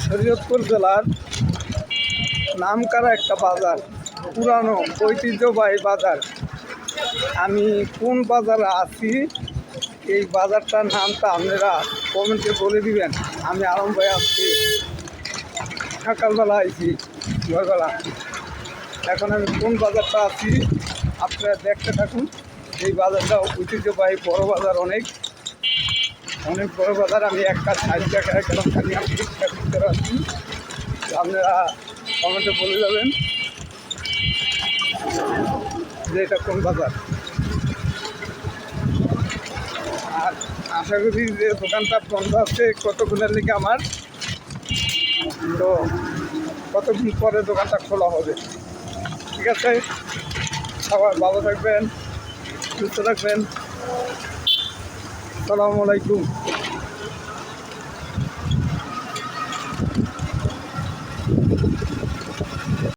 শরীয়তপুর জেলার নামকরা একটা বাজার, পুরানো ঐতিহ্যবাহী বাজার। আমি কোন বাজারে আছি, এই বাজারটার নামটা আপনারা কমেন্টে বলে দিবেন। আমি আরাম ভাই আসছি, সকালবেলা আইছি ভোরবেলা। এখন আমি কোন বাজারটা আছি আপনারা দেখতে থাকুন। এই বাজারটা ঐতিহ্যবাহী বড় বাজার, অনেক বড় বাজার। আমি একটা সাইড দেখায় গেলাম, খালি আমি ভিতরে আছি। আপনারা কমেন্টে বলে যাবেন যে এটা কোন বাজার। আর আশা করি যে দোকানটা বন্ধ আছে কতক্ষণের লিগে আমার, তো কতক্ষণ পরে দোকানটা খোলা হবে। ঠিক আছে, সবাই ভালো থাকবেন, সুস্থ থাকবেন। আসসালামু আলাইকুম।